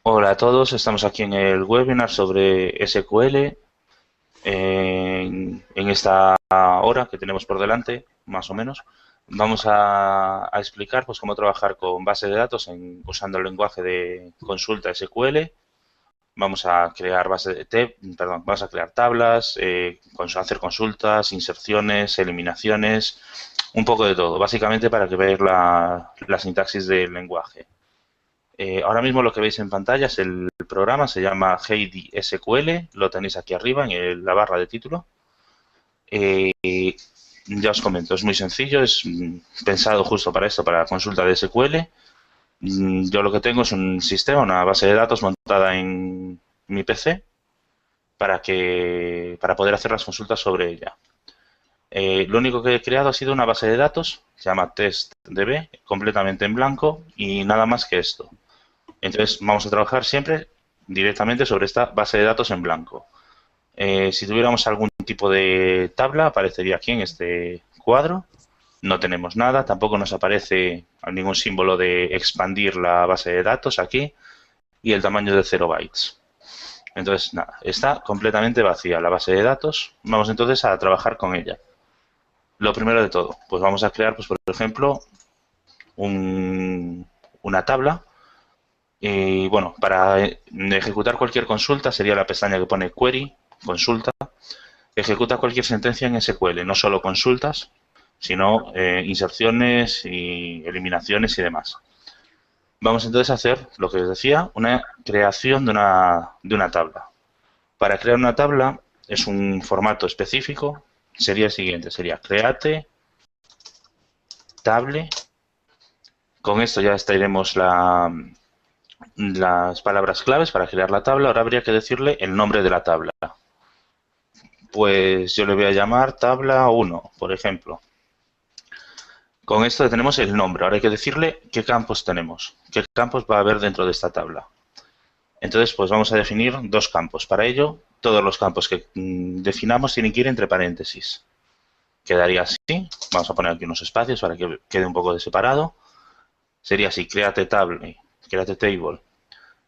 Hola a todos, estamos aquí en el webinar sobre SQL. En esta hora que tenemos por delante, más o menos, vamos a explicar pues, cómo trabajar con base de datos usando el lenguaje de consulta SQL. Vamos a crear vamos a crear tablas, hacer consultas, inserciones, eliminaciones, un poco de todo, básicamente para que veáis la sintaxis del lenguaje. Ahora mismo lo que veis en pantalla es el programa, se llama Heidi SQL, lo tenéis aquí arriba en la barra de título. Ya os comento, es muy sencillo, es pensado justo para esto, para la consulta de SQL. Yo lo que tengo es un sistema, una base de datos montada en mi PC para poder hacer las consultas sobre ella. Lo único que he creado ha sido una base de datos, se llama TestDB, completamente en blanco y nada más que esto. Entonces vamos a trabajar siempre directamente sobre esta base de datos en blanco. Si tuviéramos algún tipo de tabla, aparecería aquí en este cuadro. No tenemos nada, tampoco nos aparece ningún símbolo de expandir la base de datos aquí y el tamaño de 0 bytes. Entonces, nada, está completamente vacía la base de datos. Vamos entonces a trabajar con ella. Lo primero de todo, pues vamos a crear, pues por ejemplo, una tabla. Y bueno, para ejecutar cualquier consulta sería la pestaña que pone Query, consulta. Ejecuta cualquier sentencia en SQL, no solo consultas, sino inserciones y eliminaciones y demás. Vamos entonces a hacer, lo que os decía, una creación de una tabla. Para crear una tabla es un formato específico, sería el siguiente, sería create table. Con esto ya estaremos las palabras claves para crear la tabla. Ahora habría que decirle el nombre de la tabla. Pues yo le voy a llamar tabla 1, por ejemplo. Con esto tenemos el nombre. Ahora hay que decirle qué campos tenemos, qué campos va a haber dentro de esta tabla. Entonces, pues vamos a definir dos campos. Para ello, todos los campos que definamos tienen que ir entre paréntesis. Quedaría así. Vamos a poner aquí unos espacios para que quede un poco de separado. Sería así, create table,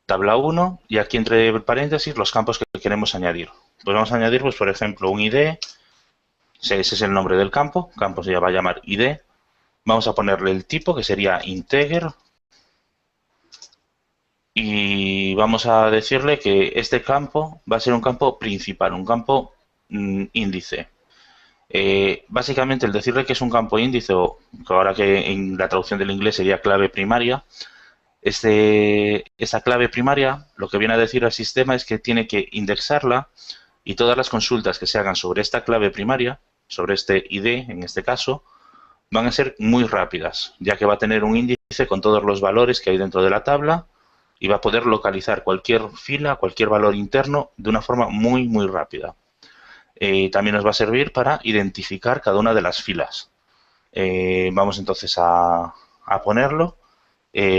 tabla 1, y aquí entre paréntesis los campos que queremos añadir. Pues vamos a añadir, pues por ejemplo, un ID, ese es el nombre del campo se va a llamar ID. Vamos a ponerle el tipo, que sería integer, y vamos a decirle que este campo va a ser un campo principal, un campo índice. Básicamente, el decirle que es un campo índice, o que ahora que en la traducción del inglés sería clave primaria, esta clave primaria lo que viene a decir al sistema es que tiene que indexarla y todas las consultas que se hagan sobre esta clave primaria, sobre este ID en este caso, van a ser muy rápidas, ya que va a tener un índice con todos los valores que hay dentro de la tabla y va a poder localizar cualquier fila, cualquier valor interno de una forma muy, muy rápida. También nos va a servir para identificar cada una de las filas. Vamos entonces a ponerlo.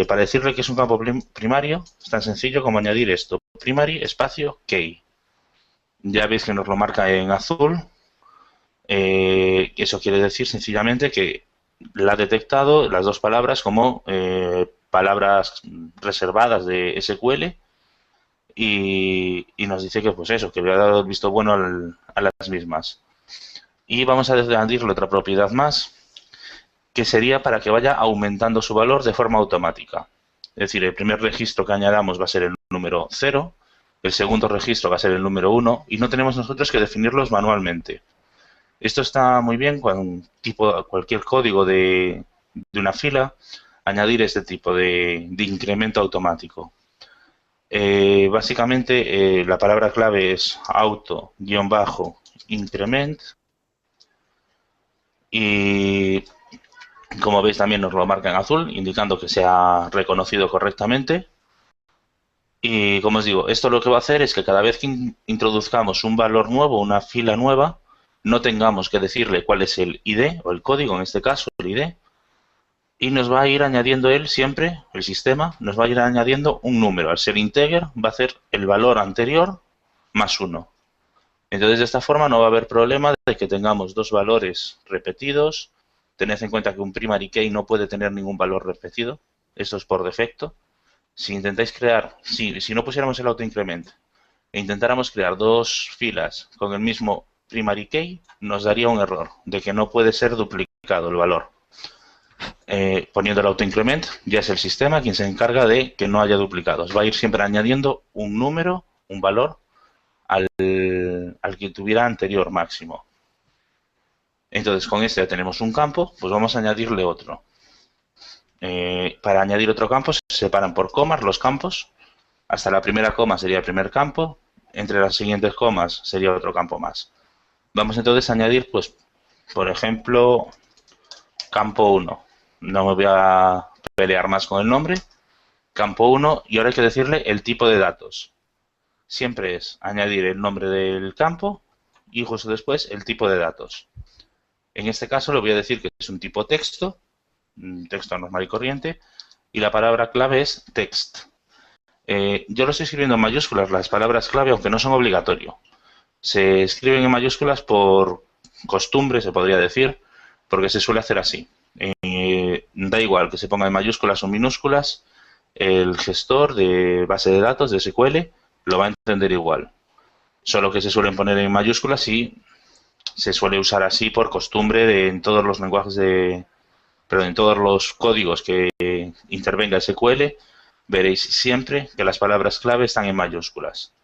Para decirle que es un campo primario, es tan sencillo como añadir esto, primary espacio key. Ya veis que nos lo marca en azul. Eso quiere decir sencillamente que la ha detectado las dos palabras como palabras reservadas de SQL y nos dice que pues eso, que le ha dado el visto bueno a las mismas. Y vamos a añadirle otra propiedad más, que sería para que vaya aumentando su valor de forma automática. Es decir, el primer registro que añadamos va a ser el número 0, el segundo registro va a ser el número 1 y no tenemos nosotros que definirlos manualmente. Esto está muy bien cuando cualquier código de una fila, añadir este tipo de incremento automático. Básicamente, la palabra clave es auto-increment y como veis también nos lo marca en azul, indicando que se ha reconocido correctamente. Y como os digo, esto lo que va a hacer es que cada vez que introduzcamos un valor nuevo, una fila nueva, no tengamos que decirle cuál es el ID, o el código en este caso, el ID, y nos va a ir añadiendo él siempre, el sistema, nos va a ir añadiendo un número. Al ser integer, va a hacer el valor anterior más 1. Entonces, de esta forma no va a haber problema de que tengamos dos valores repetidos. Tened en cuenta que un primary key no puede tener ningún valor repetido. Esto es por defecto. Si intentáis crear, si no pusiéramos el autoincrement e intentáramos crear dos filas con el mismo primary key, nos daría un error de que no puede ser duplicado el valor. Poniendo el autoincrement, ya es el sistema quien se encarga de que no haya duplicados. Va a ir siempre añadiendo un número, un valor, al que tuviera anterior máximo. Entonces, con este ya tenemos un campo, pues vamos a añadirle otro. Para añadir otro campo se separan por comas los campos. Hasta la primera coma sería el primer campo. Entre las siguientes comas sería otro campo más. Vamos entonces a añadir, pues, por ejemplo, campo 1. No me voy a pelear más con el nombre. Campo 1, y ahora hay que decirle el tipo de datos. Siempre es añadir el nombre del campo y justo después el tipo de datos. En este caso le voy a decir que es un tipo texto, un texto normal y corriente, y la palabra clave es text. Yo lo estoy escribiendo en mayúsculas, las palabras clave, aunque no son obligatorio. Se escriben en mayúsculas por costumbre, se podría decir, porque se suele hacer así. Da igual que se ponga en mayúsculas o minúsculas, el gestor de base de datos de SQL lo va a entender igual. Solo que se suelen poner en mayúsculas y se suele usar así por costumbre en todos los lenguajes en todos los códigos que intervenga SQL, veréis siempre que las palabras clave están en mayúsculas.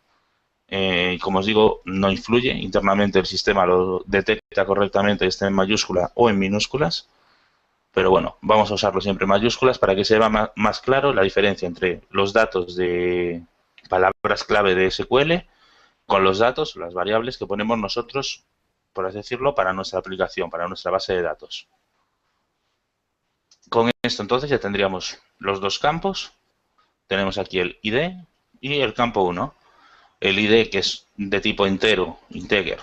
Como os digo, no influye, internamente el sistema lo detecta correctamente, esté en mayúscula o en minúsculas, pero bueno, vamos a usarlo siempre en mayúsculas para que se vea más claro la diferencia entre los datos de palabras clave de SQL con los datos, las variables que ponemos nosotros, por así decirlo, para nuestra aplicación, para nuestra base de datos. Con esto entonces ya tendríamos los dos campos. Tenemos aquí el ID y el campo 1. El ID, que es de tipo entero, integer,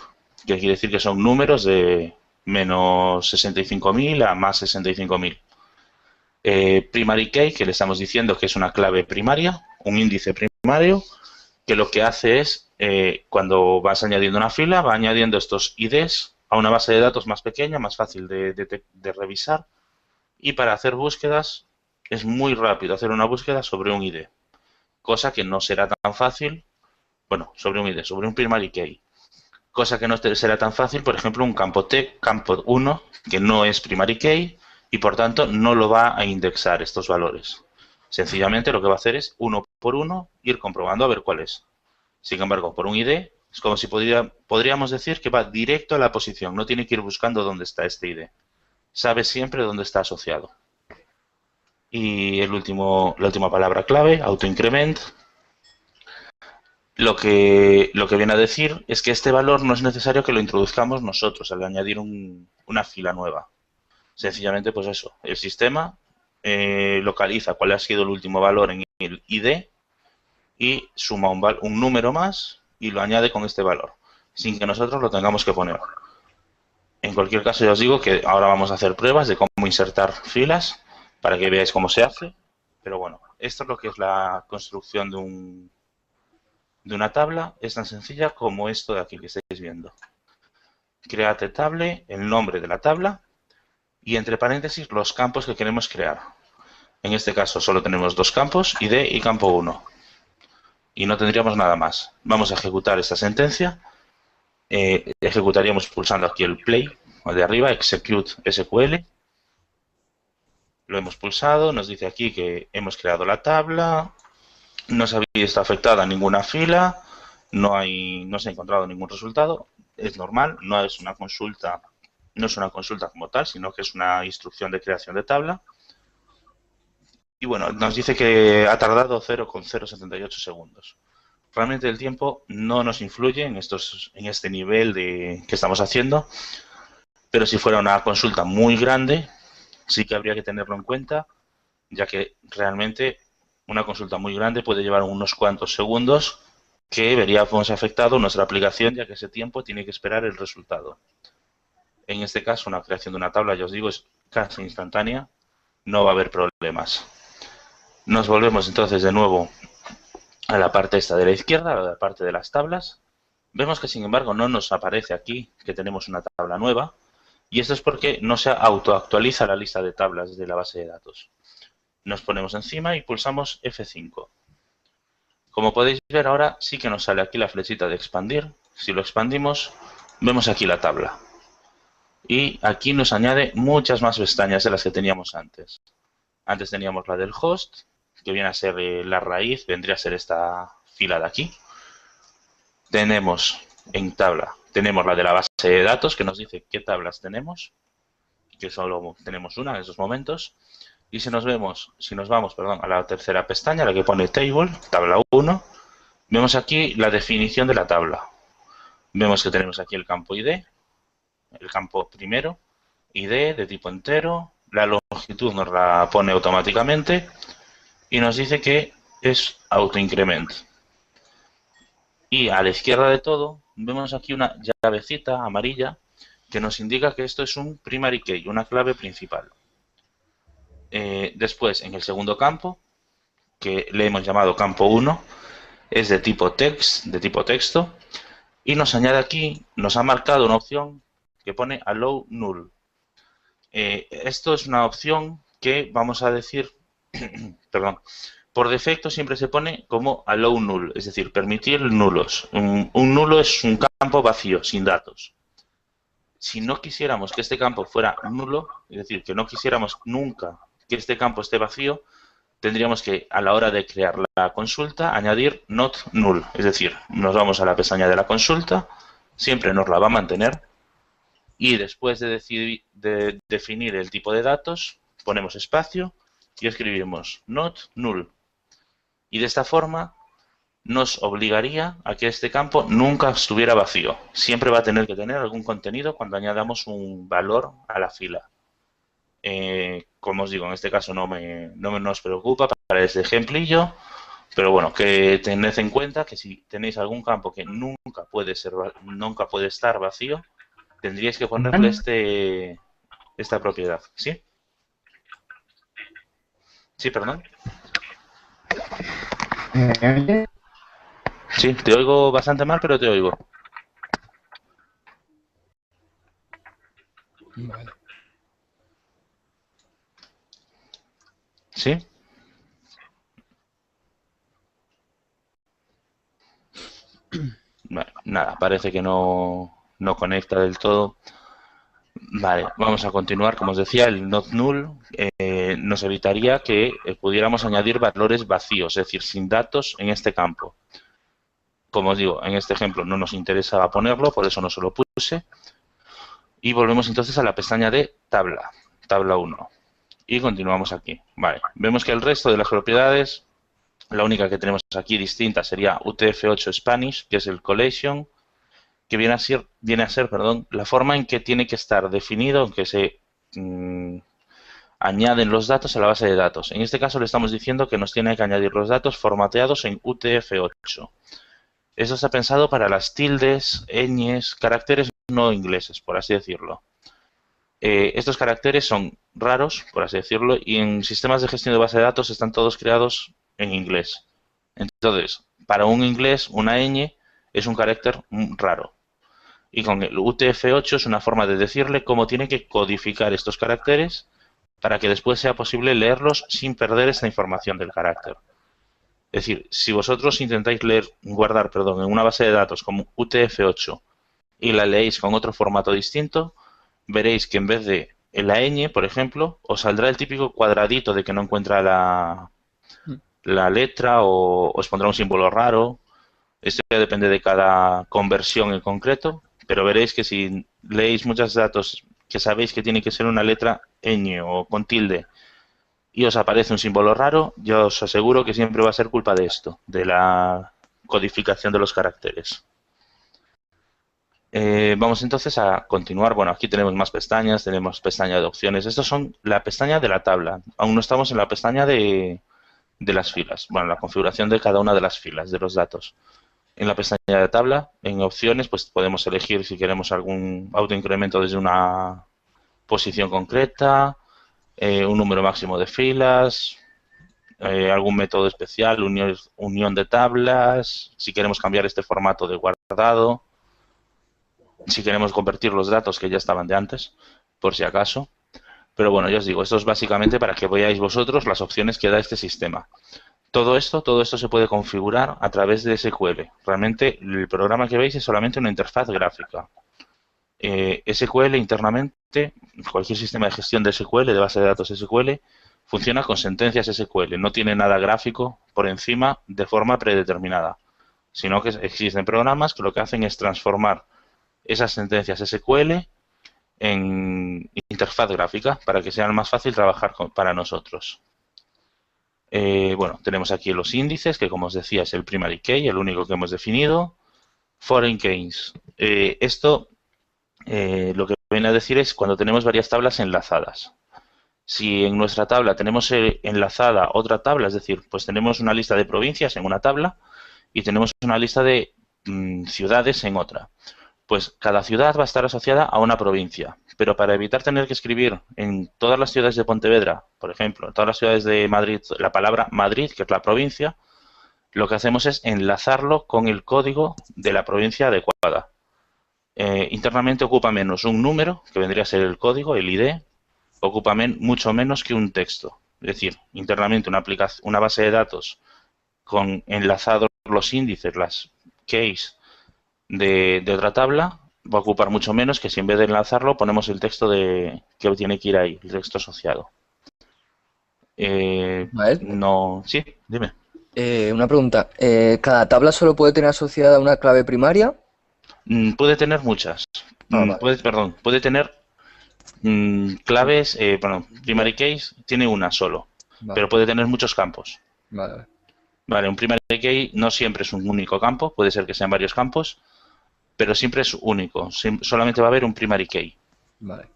que quiere decir que son números de menos 65.000 a más 65.000. Primary key, que le estamos diciendo que es una clave primaria, un índice primario, que lo que hace es, cuando vas añadiendo una fila, va añadiendo estos IDs a una base de datos más pequeña, más fácil de revisar, y para hacer búsquedas es muy rápido hacer una búsqueda sobre un ID, cosa que no será tan fácil, bueno, sobre un ID, sobre un primary key, cosa que no será tan fácil, por ejemplo, un campo T, campo 1, que no es primary key y por tanto no lo va a indexar estos valores. Sencillamente lo que va a hacer es uno por uno ir comprobando a ver cuál es. Sin embargo, por un ID es como si podríamos decir que va directo a la posición, no tiene que ir buscando dónde está este ID. Sabe siempre dónde está asociado. Y la última palabra clave, autoincrement, lo que viene a decir es que este valor no es necesario que lo introduzcamos nosotros al añadir una fila nueva. Sencillamente, pues eso, el sistema localiza cuál ha sido el último valor en el ID y suma un número más y lo añade con este valor, sin que nosotros lo tengamos que poner. En cualquier caso, ya os digo que ahora vamos a hacer pruebas de cómo insertar filas para que veáis cómo se hace. Pero bueno, esto es lo que es la construcción de una tabla. Es tan sencilla como esto de aquí que estáis viendo. Create table, el nombre de la tabla y entre paréntesis los campos que queremos crear. En este caso solo tenemos dos campos, ID y campo 1. Y no tendríamos nada más. Vamos a ejecutar esta sentencia. Ejecutaríamos pulsando aquí el play de arriba, execute SQL. Lo hemos pulsado, nos dice aquí que hemos creado la tabla, no se ha visto afectada ninguna fila, no se ha encontrado ningún resultado. Es normal, no es una consulta como tal, sino que es una instrucción de creación de tabla. Y bueno, nos dice que ha tardado 0,078 segundos. Realmente el tiempo no nos influye en este nivel que estamos haciendo, pero si fuera una consulta muy grande, sí que habría que tenerlo en cuenta, ya que realmente una consulta muy grande puede llevar unos cuantos segundos que veríamos afectado nuestra aplicación, ya que ese tiempo tiene que esperar el resultado. En este caso, una creación de una tabla, ya os digo, es casi instantánea, no va a haber problemas. Nos volvemos entonces de nuevo a la parte esta de la izquierda, a la parte de las tablas. Vemos que, sin embargo, no nos aparece aquí que tenemos una tabla nueva, y esto es porque no se autoactualiza la lista de tablas de la base de datos. Nos ponemos encima y pulsamos F5. Como podéis ver ahora sí que nos sale aquí la flechita de expandir. Si lo expandimos, vemos aquí la tabla. Y aquí nos añade muchas más pestañas de las que teníamos antes. Antes teníamos la del host, que viene a ser la raíz, vendría a ser esta fila de aquí. Tenemos en tabla, tenemos la de la base de datos, que nos dice qué tablas tenemos, que solo tenemos una en esos momentos. Y si nos vamos a la tercera pestaña, la que pone Table, tabla 1, vemos aquí la definición de la tabla. Vemos que tenemos aquí el campo ID, el campo primero, ID de tipo entero, la longitud nos la pone automáticamente y nos dice que es autoincrement. Y a la izquierda de todo vemos aquí una llavecita amarilla que nos indica que esto es un primary key, una clave principal. Después, en el segundo campo, que le hemos llamado campo 1, es de tipo text, de tipo texto, y nos añade aquí, nos ha marcado una opción que pone allow null. Esto es una opción que vamos a decir, perdón, por defecto siempre se pone como allow null, es decir, permitir nulos. Un nulo es un campo vacío, sin datos. Si no quisiéramos que este campo fuera nulo, es decir, que no quisiéramos nunca que este campo esté vacío, tendríamos que, a la hora de crear la consulta, añadir not null. Es decir, nos vamos a la pestaña de la consulta, siempre nos la va a mantener, y después de definir el tipo de datos, ponemos espacio y escribimos not null. Y de esta forma nos obligaría a que este campo nunca estuviera vacío. Siempre va a tener que tener algún contenido cuando añadamos un valor a la fila. Como os digo, en este caso no nos preocupa para este ejemplillo, pero bueno, que tened en cuenta que si tenéis algún campo que nunca puede estar vacío, tendríais que ponerle esta propiedad. ¿Sí? Sí, perdón. Sí, te oigo bastante mal, pero te oigo. Vale. ¿Sí? Vale, nada, parece que no conecta del todo. Vale, vamos a continuar. Como os decía, el not null nos evitaría que pudiéramos añadir valores vacíos, es decir, sin datos en este campo. Como os digo, en este ejemplo no nos interesaba ponerlo, por eso no se lo puse. Y volvemos entonces a la pestaña de tabla, tabla 1. Y continuamos aquí. Vale, vemos que el resto de las propiedades, la única que tenemos aquí distinta sería UTF-8 Spanish, que es el collation, que viene a ser, la forma en que tiene que estar definido, en que se añaden los datos a la base de datos. En este caso le estamos diciendo que nos tiene que añadir los datos formateados en UTF-8. Eso está pensado para las tildes, ñes, caracteres no ingleses, por así decirlo. Estos caracteres son raros, por así decirlo, y en sistemas de gestión de base de datos están todos creados en inglés. Entonces, para un inglés, una ñ es un carácter raro. Y con el UTF-8 es una forma de decirle cómo tiene que codificar estos caracteres para que después sea posible leerlos sin perder esta información del carácter. Es decir, si vosotros intentáis guardar en una base de datos como UTF-8 y la leéis con otro formato distinto, veréis que en vez de la ñ, por ejemplo, os saldrá el típico cuadradito de que no encuentra la letra o os pondrá un símbolo raro. Esto ya depende de cada conversión en concreto, pero veréis que si leéis muchos datos que sabéis que tiene que ser una letra ñ o con tilde y os aparece un símbolo raro, yo os aseguro que siempre va a ser culpa de esto, de la codificación de los caracteres. Vamos entonces a continuar. Bueno, aquí tenemos más pestañas, tenemos pestaña de opciones. Estos son la pestaña de la tabla. Aún no estamos en la pestaña de las filas. Bueno, la configuración de cada una de las filas de los datos. En la pestaña de tabla, en opciones, pues podemos elegir si queremos algún autoincremento desde una posición concreta, un número máximo de filas, algún método especial, unión de tablas, si queremos cambiar este formato de guardado, si queremos convertir los datos que ya estaban de antes, por si acaso. Pero bueno, ya os digo, esto es básicamente para que veáis vosotros las opciones que da este sistema. Todo esto se puede configurar a través de SQL. Realmente el programa que veis es solamente una interfaz gráfica. SQL internamente, cualquier sistema de gestión de SQL, de base de datos SQL, funciona con sentencias SQL. No tiene nada gráfico por encima de forma predeterminada, sino que existen programas que lo que hacen es transformar esas sentencias SQL en interfaz gráfica para que sea más fácil trabajar para nosotros. Bueno, tenemos aquí los índices, que como os decía es el primary key, el único que hemos definido. Foreign keys. Lo que viene a decir es cuando tenemos varias tablas enlazadas. Si en nuestra tabla tenemos enlazada otra tabla, es decir, pues tenemos una lista de provincias en una tabla y tenemos una lista de ciudades en otra. Pues cada ciudad va a estar asociada a una provincia. Pero para evitar tener que escribir en todas las ciudades de Pontevedra, por ejemplo, en todas las ciudades de Madrid, la palabra Madrid, que es la provincia, lo que hacemos es enlazarlo con el código de la provincia adecuada. Internamente ocupa menos un número, que vendría a ser el código, el ID, ocupa mucho menos que un texto. Es decir, internamente una base de datos con enlazados los índices, las keys de otra tabla, va a ocupar mucho menos que si en vez de enlazarlo ponemos el texto que tiene que ir ahí, el texto asociado. Vale. No, sí, dime. Una pregunta. ¿Cada tabla solo puede tener asociada una clave primaria? Puede tener muchas. Vale. Puede tener claves, primary case tiene una solo, Vale. pero puede tener muchos campos. Vale. Vale, un primary key no siempre es un único campo, puede ser que sean varios campos, pero siempre es único. Solamente va a haber un primary key. Vale.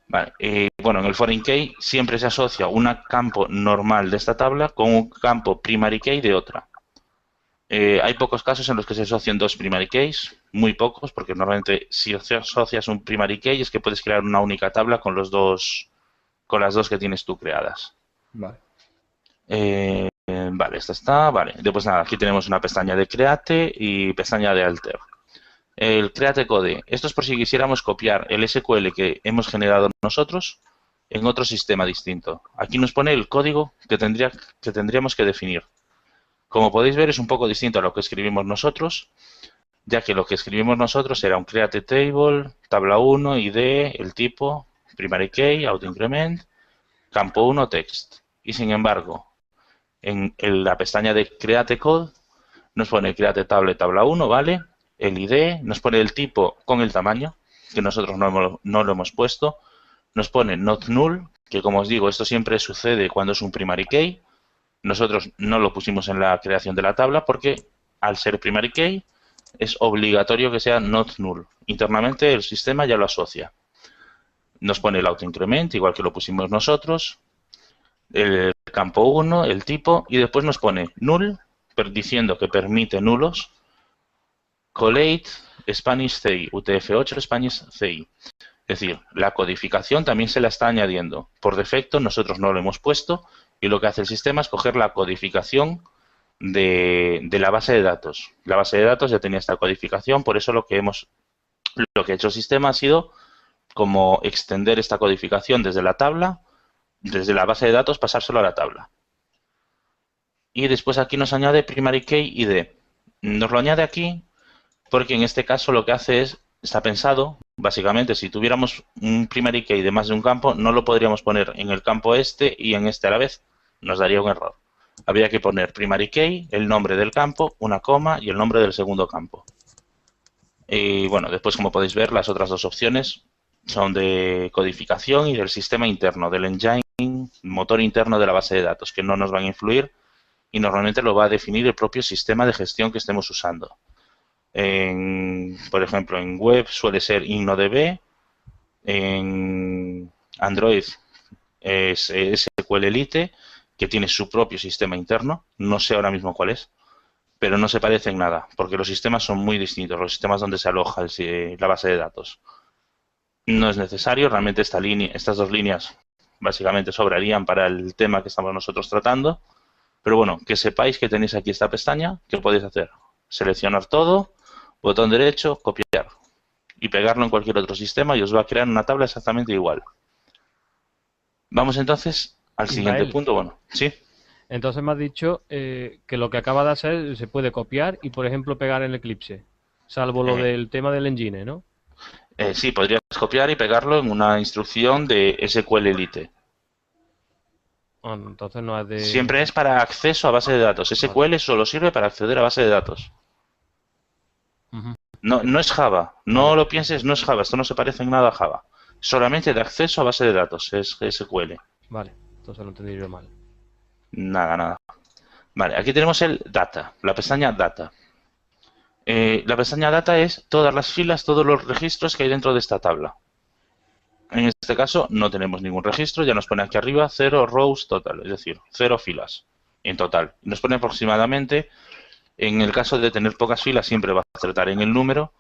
Vale, bueno, en el foreign key siempre se asocia un campo normal de esta tabla con un campo primary key de otra. Hay pocos casos en los que se asocian dos primary keys, muy pocos, porque normalmente si asocias un primary key es que puedes crear una única tabla con las dos que tienes tú creadas. Vale. Vale, esta está, vale. Después nada, aquí tenemos una pestaña de create y pestaña de alter. El create code, esto es por si quisiéramos copiar el SQL que hemos generado nosotros en otro sistema distinto. Aquí nos pone el código que tendríamos que definir. Como podéis ver, es un poco distinto a lo que escribimos nosotros, ya que lo que escribimos nosotros era un create table, tabla 1, ID, el tipo, primary key, autoincrement, campo 1, text. Y sin embargo, en la pestaña de create code nos pone create table, tabla 1, ¿vale? El ID, nos pone el tipo con el tamaño, que nosotros no lo hemos puesto. Nos pone not null, que como os digo, esto siempre sucede cuando es un primary key. Nosotros no lo pusimos en la creación de la tabla porque al ser primary key es obligatorio que sea not null. Internamente el sistema ya lo asocia. Nos pone el autoincrement, igual que lo pusimos nosotros, el campo 1, el tipo, y después nos pone null, diciendo que permite nulos, collate Spanish CI, UTF-8 Spanish CI. Es decir, la codificación también se la está añadiendo. Por defecto nosotros no lo hemos puesto y lo que hace el sistema es coger la codificación de la base de datos. La base de datos ya tenía esta codificación, por eso lo que ha hecho el sistema ha sido como extender esta codificación desde la tabla, desde la base de datos, pasárselo a la tabla. Y después aquí nos añade primary key ID. Nos lo añade aquí porque en este caso lo que hace es, está pensado, básicamente, si tuviéramos un primary key de más de un campo, no lo podríamos poner en el campo este y en este a la vez. Nos daría un error. Habría que poner primary key, el nombre del campo, una coma y el nombre del segundo campo. Y bueno, después como podéis ver, las otras dos opciones son de codificación y del sistema interno, del engine, motor interno de la base de datos, que no nos van a influir y normalmente lo va a definir el propio sistema de gestión que estemos usando. Por ejemplo, en web suele ser InnoDB, en Android es SQLite, que tiene su propio sistema interno, no sé ahora mismo cuál es, pero no se parece en nada, porque los sistemas son muy distintos, los sistemas donde se aloja la base de datos. No es necesario, realmente estas dos líneas básicamente sobrarían para el tema que estamos nosotros tratando, pero bueno, que sepáis que tenéis aquí esta pestaña, que podéis hacer, seleccionar todo, botón derecho, copiar y pegarlo en cualquier otro sistema y os va a crear una tabla exactamente igual. Vamos entonces al siguiente Ismael, punto. Bueno, sí. entonces me has dicho que lo que acaba de hacer se puede copiar y, por ejemplo, pegar en Eclipse, salvo lo Eh, del tema del engine, ¿no? sí, podrías copiar y pegarlo en una instrucción de SQL Elite. Ah, entonces no es de... Siempre es para acceso a base de datos. Vale. SQL solo sirve para acceder a base de datos. Ujú. No, no es Java. No Vale, lo pienses, no es Java. Esto no se parece en nada a Java. Solamente de acceso a base de datos. Es SQL. vale. Entonces lo entendí yo mal. Nada, nada. Vale, aquí tenemos el Data, la pestaña Data. La pestaña Data es todas las filas, todos los registros que hay dentro de esta tabla. En este caso no tenemos ningún registro, ya nos pone aquí arriba 0 rows total, es decir, 0 filas en total. Nos pone aproximadamente, en el caso de tener pocas filas siempre va a acertar en el número,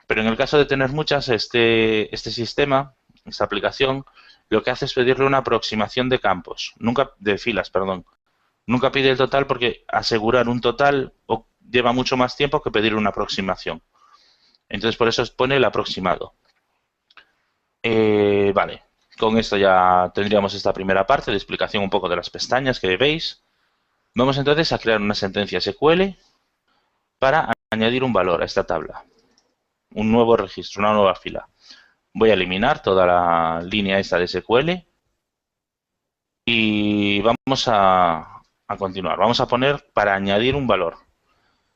pero en el caso de tener muchas, este sistema, esta aplicación, lo que hace es pedirle una aproximación de campos, nunca de filas, perdón. Nunca pide el total porque asegurar un total lleva mucho más tiempo que pedir una aproximación. Entonces por eso pone el aproximado. Vale, con esto ya tendríamos esta primera parte de explicación un poco de las pestañas que veis. Vamos entonces a crear una sentencia SQL para añadir un valor a esta tabla. Un nuevo registro, una nueva fila. Voy a eliminar toda la línea esta de SQL y vamos a continuar. Vamos a poner para añadir un valor.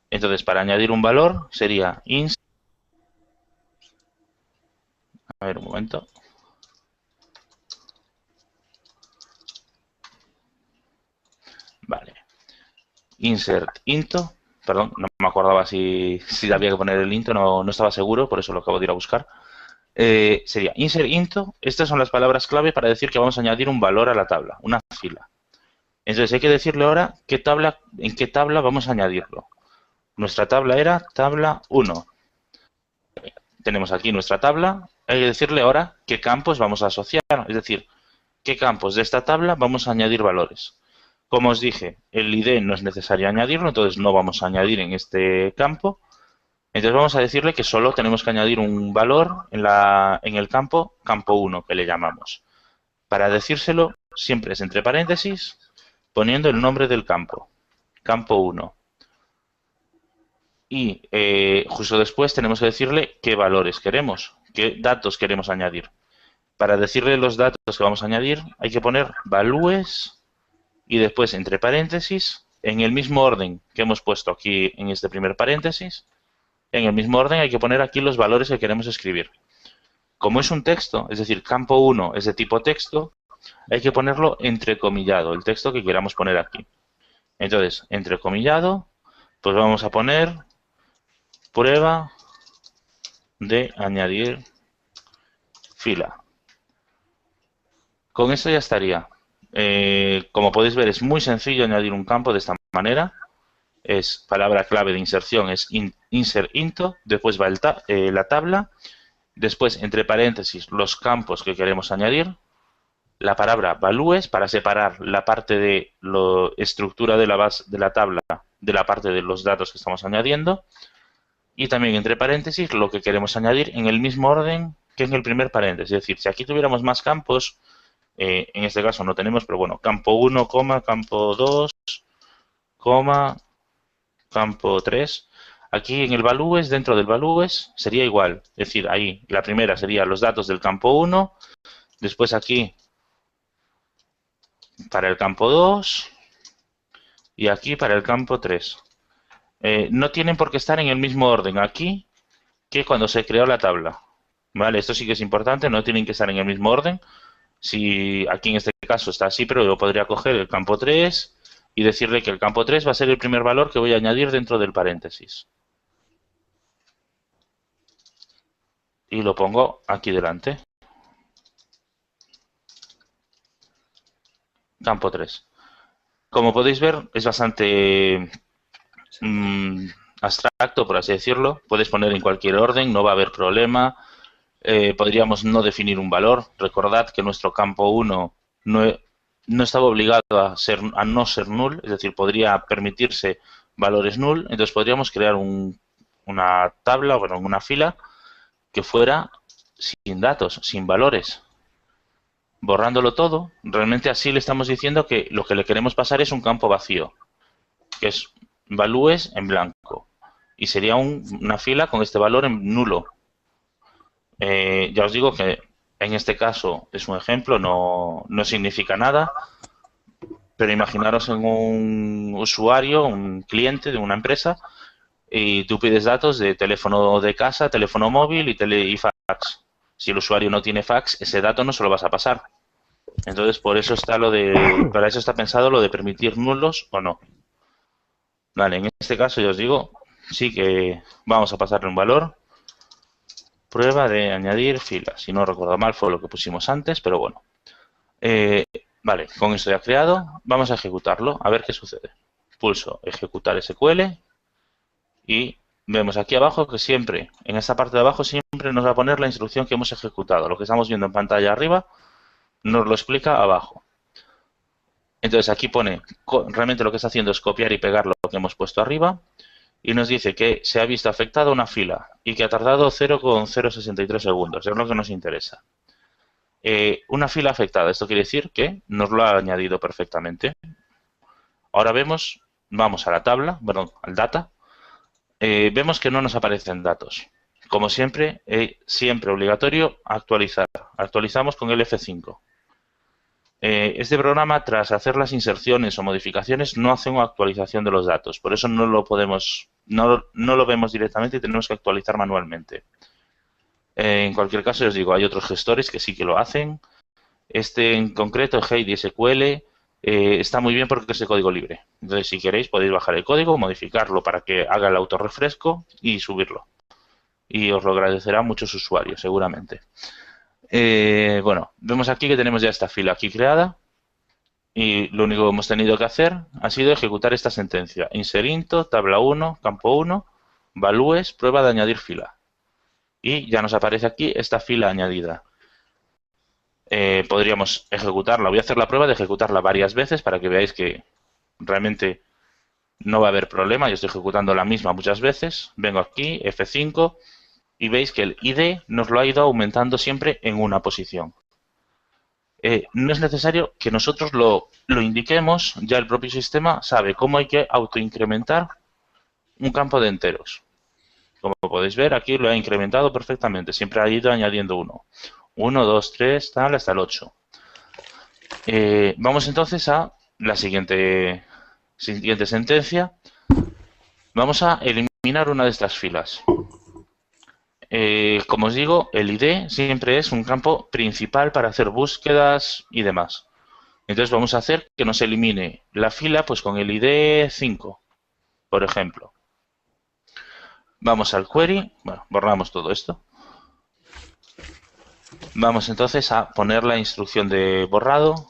Entonces, para añadir un valor sería ins. A ver, un momento. Vale. Insert into. Perdón, no me acordaba si había que poner el into, no estaba seguro, por eso lo acabo de ir a buscar. Sería insert into. Estas son las palabras clave para decir que vamos a añadir un valor a la tabla, una fila. Entonces hay que decirle ahora en qué tabla vamos a añadirlo. Nuestra tabla era tabla 1. Tenemos aquí nuestra tabla. Hay que decirle ahora qué campos vamos a asociar, es decir, qué campos de esta tabla vamos a añadir valores. Como os dije, el ID no es necesario añadirlo, entonces no vamos a añadir en este campo. Entonces vamos a decirle que solo tenemos que añadir un valor en el campo 1, que le llamamos. Para decírselo, siempre es entre paréntesis, poniendo el nombre del campo 1. Y justo después tenemos que decirle qué valores queremos, qué datos queremos añadir. Para decirle los datos que vamos a añadir, hay que poner values y después entre paréntesis, en el mismo orden que hemos puesto aquí en este primer paréntesis, en el mismo orden hay que poner aquí los valores que queremos escribir. Como es un texto, es decir, campo 1 es de tipo texto, hay que ponerlo entrecomillado, el texto que queramos poner aquí. Entonces, entrecomillado, pues vamos a poner prueba de añadir fila. Con esto ya estaría. Como podéis ver, es muy sencillo añadir un campo de esta manera. Es palabra clave de inserción, es insert into, después va la tabla, después entre paréntesis los campos que queremos añadir, la palabra values para separar la parte de la estructura de la base de la tabla de la parte de los datos que estamos añadiendo, y también entre paréntesis lo que queremos añadir en el mismo orden que en el primer paréntesis. Es decir, si aquí tuviéramos más campos, en este caso no tenemos, pero bueno, campo 1, campo 2, campo 3. Aquí en el values, dentro del values, sería igual. Es decir, ahí la primera sería los datos del campo 1, después aquí para el campo 2 y aquí para el campo 3. No tienen por qué estar en el mismo orden aquí que cuando se creó la tabla. ¿Vale? Esto sí que es importante, no tienen que estar en el mismo orden. Si aquí en este caso está así, pero yo podría coger el campo 3 y decirle que el campo 3 va a ser el primer valor que voy a añadir dentro del paréntesis. Y lo pongo aquí delante. Campo 3. Como podéis ver, es bastante abstracto, por así decirlo. Puedes poner en cualquier orden, no va a haber problema. Podríamos no definir un valor. Recordad que nuestro campo 1 no estaba obligado a no ser null, es decir, podría permitirse valores null. Entonces podríamos crear una tabla, bueno, una fila que fuera sin datos, sin valores. borrándolo todo, realmente así le estamos diciendo que lo que le queremos pasar es un campo vacío, que es valúes en blanco. Y sería una fila con este valor en nulo. Ya os digo que en este caso es un ejemplo, no significa nada, pero imaginaros en un usuario, un cliente de una empresa, y tú pides datos de teléfono de casa, teléfono móvil y fax. Si el usuario no tiene fax, ese dato no se lo vas a pasar. Entonces, por eso está para eso está pensado lo de permitir nulos o no. Vale, en este caso ya os digo, sí que vamos a pasarle un valor. Prueba de añadir filas. Si no recuerdo mal fue lo que pusimos antes, pero bueno. Vale, con esto ya creado, vamos a ejecutarlo, a ver qué sucede. Pulso ejecutar SQL y vemos aquí abajo que siempre, en esta parte de abajo, siempre nos va a poner la instrucción que hemos ejecutado. Lo que estamos viendo en pantalla arriba nos lo explica abajo. Entonces aquí pone, realmente lo que está haciendo es copiar y pegar lo que hemos puesto arriba y nos dice que se ha visto afectada una fila y que ha tardado 0,063 segundos, es lo que nos interesa. Una fila afectada, esto quiere decir que nos lo ha añadido perfectamente. Ahora vamos a la tabla, perdón, al data, vemos que no nos aparecen datos. Como siempre, siempre obligatorio actualizar. Actualizamos con el F5. Este programa, tras hacer las inserciones o modificaciones, no hace una actualización de los datos. Por eso no lo vemos directamente y tenemos que actualizar manualmente. En cualquier caso, os digo, hay otros gestores que sí que lo hacen. Este en concreto, Heidi SQL, está muy bien porque es de código libre. Entonces, si queréis, podéis bajar el código, modificarlo para que haga el autorrefresco y subirlo. Y os lo agradecerán muchos usuarios, seguramente. Bueno, vemos aquí que tenemos ya esta fila aquí creada. Y lo único que hemos tenido que hacer ha sido ejecutar esta sentencia. Inserinto, tabla 1, campo 1, valúes, prueba de añadir fila. Y ya nos aparece aquí esta fila añadida. Podríamos ejecutarla. Voy a hacer la prueba de ejecutarla varias veces para que veáis que realmente no va a haber problema. Yo estoy ejecutando la misma muchas veces. Vengo aquí, F5, y veis que el ID nos lo ha ido aumentando siempre en una posición. No es necesario que nosotros lo indiquemos, ya el propio sistema sabe cómo hay que autoincrementar un campo de enteros. Como podéis ver, aquí lo ha incrementado perfectamente. Siempre ha ido añadiendo uno. 1, 2, 3, tal, hasta el 8. Vamos entonces a la siguiente sentencia. Vamos a eliminar una de estas filas. Como os digo, el ID siempre es un campo principal para hacer búsquedas y demás. Entonces vamos a hacer que nos elimine la fila pues con el ID 5, por ejemplo. Vamos al query, bueno, borramos todo esto. Vamos entonces a poner la instrucción de borrado,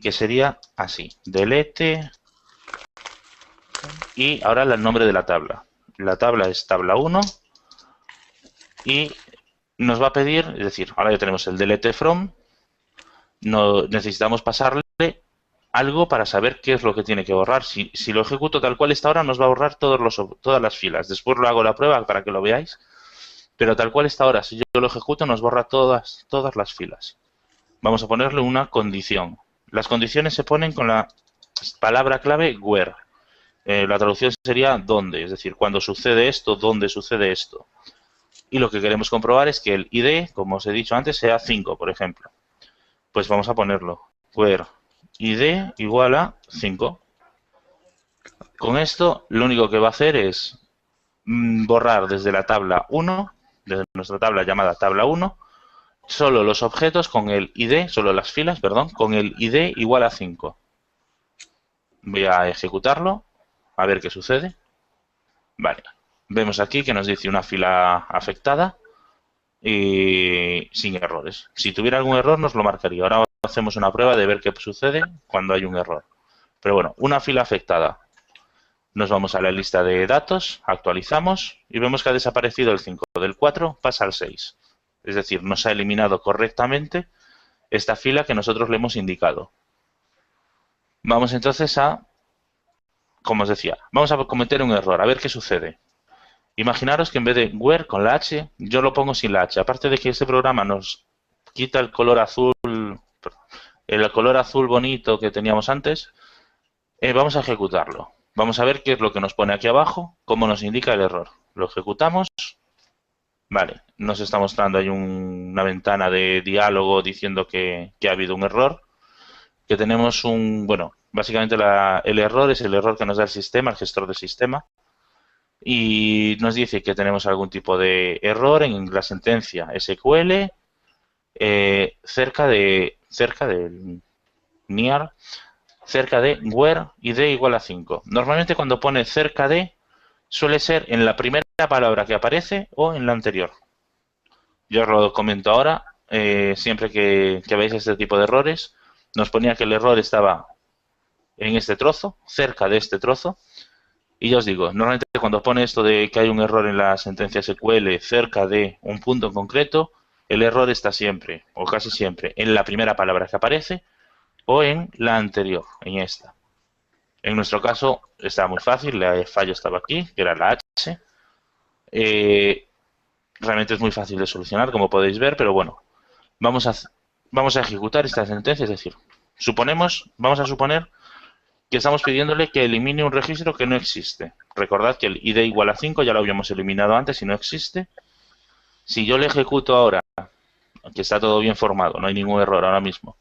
que sería así, delete, y ahora el nombre de la tabla. La tabla es tabla 1 y nos va a pedir, es decir, ahora ya tenemos el delete from, necesitamos pasarle algo para saber qué es lo que tiene que borrar. Si lo ejecuto tal cual está ahora, nos va a borrar todas las filas. Después lo hago la prueba para que lo veáis. Pero tal cual está ahora, si yo lo ejecuto, nos borra todas las filas. Vamos a ponerle una condición. Las condiciones se ponen con la palabra clave where. La traducción sería dónde, es decir, cuando sucede esto, dónde sucede esto. Y lo que queremos comprobar es que el ID, como os he dicho antes, sea 5, por ejemplo. Pues vamos a ponerlo. Where ID igual a 5. Con esto, lo único que va a hacer es borrar desde la tabla 1, desde nuestra tabla llamada tabla 1, solo los objetos con el ID, solo las filas, perdón, con el ID igual a 5. Voy a ejecutarlo, a ver qué sucede. Vale, vemos aquí que nos dice una fila afectada y sin errores. Si tuviera algún error nos lo marcaría. Ahora hacemos una prueba de ver qué sucede cuando hay un error. Pero bueno, una fila afectada. Nos vamos a la lista de datos, actualizamos y vemos que ha desaparecido el 5. Del 4 pasa al 6. Es decir, nos ha eliminado correctamente esta fila que nosotros le hemos indicado. Vamos entonces como os decía, vamos a cometer un error, a ver qué sucede. Imaginaros que en vez de where con la H, yo lo pongo sin la H. Aparte de que este programa nos quita el color azul el color azul bonito que teníamos antes, vamos a ejecutarlo. Vamos a ver qué es lo que nos pone aquí abajo, cómo nos indica el error. Lo ejecutamos. Vale, nos está mostrando ahí una ventana de diálogo diciendo que ha habido un error. Que tenemos bueno, básicamente el error es el error que nos da el sistema, el gestor del sistema. Y nos dice que tenemos algún tipo de error en la sentencia SQL cerca del near, cerca de where id igual a 5. Normalmente cuando pone cerca de suele ser en la primera palabra que aparece o en la anterior. Yo os lo comento ahora, siempre que veáis este tipo de errores, nos ponía que el error estaba en este trozo, cerca de este trozo. Y ya os digo, normalmente cuando pone esto de que hay un error en la sentencia SQL cerca de un punto en concreto, el error está siempre, o casi siempre, en la primera palabra que aparece o en la anterior, en esta. En nuestro caso está muy fácil, el fallo estaba aquí, que era la H. Realmente es muy fácil de solucionar, como podéis ver, pero bueno, vamos a ejecutar esta sentencia, es decir, vamos a suponer que estamos pidiéndole que elimine un registro que no existe. Recordad que el id igual a 5 ya lo habíamos eliminado antes y no existe. Si yo le ejecuto ahora, que está todo bien formado, no hay ningún error ahora mismo.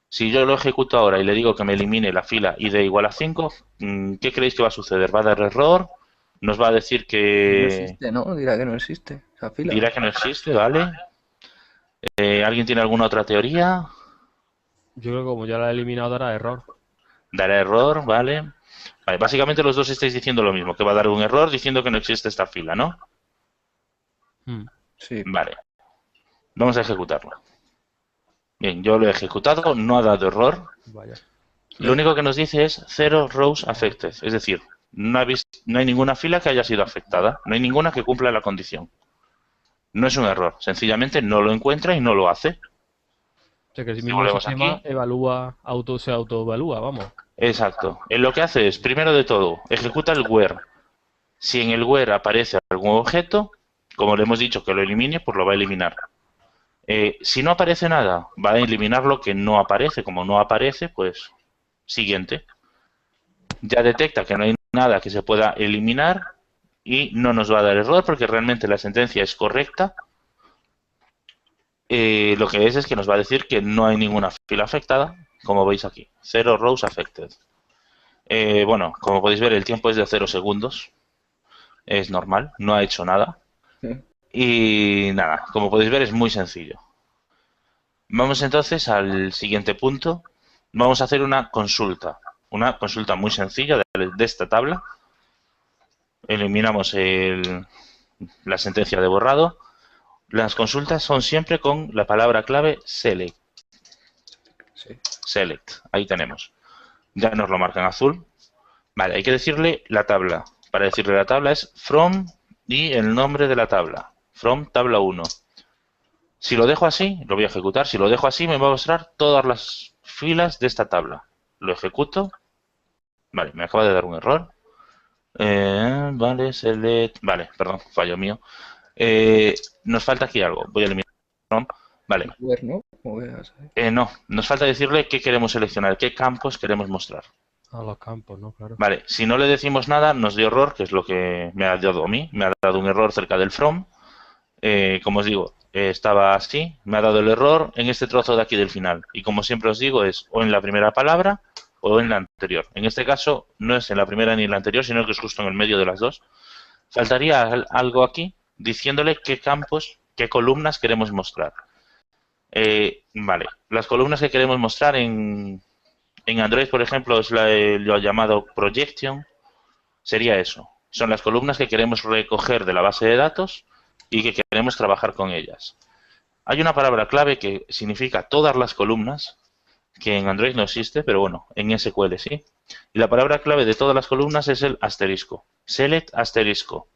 Si yo lo ejecuto ahora y le digo que me elimine la fila id igual a 5, ¿qué creéis que va a suceder? ¿Va a dar error? ¿Nos va a decir que... No existe, ¿no? Dirá que no existe esa fila. Dirá que no existe, ¿vale? ¿Alguien tiene alguna otra teoría? Yo creo que como ya la he eliminado dará error. Dará error, ¿vale? Vale, básicamente los dos estáis diciendo lo mismo, que va a dar un error diciendo que no existe esta fila, ¿no? Sí. Vale. Vamos a ejecutarlo. Bien, yo lo he ejecutado, no ha dado error. Vaya. Lo único que nos dice es 0 rows affected, es decir, no hay ninguna fila que haya sido afectada, no hay ninguna que cumpla la condición. No es un error, sencillamente no lo encuentra y no lo hace. O sea que el Si mismo volvemos sistema aquí. se autoevalúa, vamos. Exacto. Él lo que hace es, primero de todo, ejecuta el where. Si en el where aparece algún objeto, como le hemos dicho que lo elimine, pues lo va a eliminar. Si no aparece nada, va a eliminar lo que no aparece. Como no aparece, pues siguiente. Ya detecta que no hay nada que se pueda eliminar y no nos va a dar error porque realmente la sentencia es correcta. Lo que es que nos va a decir que no hay ninguna fila afectada, como veis aquí. 0 rows affected. Bueno, como podéis ver, el tiempo es de 0 segundos. Es normal, no ha hecho nada. Sí. Y nada, como podéis ver, es muy sencillo. Vamos entonces al siguiente punto. Vamos a hacer una consulta. Una consulta muy sencilla de esta tabla. Eliminamos la sentencia de borrado. Las consultas son siempre con la palabra clave select. Sí. Select, ahí tenemos. Ya nos lo marca en azul. Vale, hay que decirle la tabla. Para decirle la tabla es from y el nombre de la tabla. From tabla 1. Si lo dejo así, lo voy a ejecutar. Si lo dejo así, me va a mostrar todas las filas de esta tabla. Lo ejecuto. Vale, me acaba de dar un error. Vale, select. Vale, perdón, fallo mío. Nos falta aquí algo. Voy a eliminar from. Vale. Where, ¿no? No, nos falta decirle qué queremos seleccionar, qué campos queremos mostrar. A los campos, ¿no? Claro. Vale, si no le decimos nada, nos dio error, que es lo que me ha dado a mí. Me ha dado un error cerca del from. Como os digo, estaba así, me ha dado el error en este trozo de aquí del final. Y como siempre os digo, es o en la primera palabra o en la anterior. En este caso, no es en la primera ni en la anterior, sino que es justo en el medio de las dos. Faltaría algo aquí diciéndole qué campos, qué columnas queremos mostrar. Vale, las columnas que queremos mostrar en Android, por ejemplo, es lo llamado projection. Sería eso. Son las columnas que queremos recoger de la base de datos y que queremos trabajar con ellas. Hay una palabra clave que significa todas las columnas, que en Android no existe, pero bueno, en SQL sí. Y la palabra clave de todas las columnas es el asterisco. Select asterisco.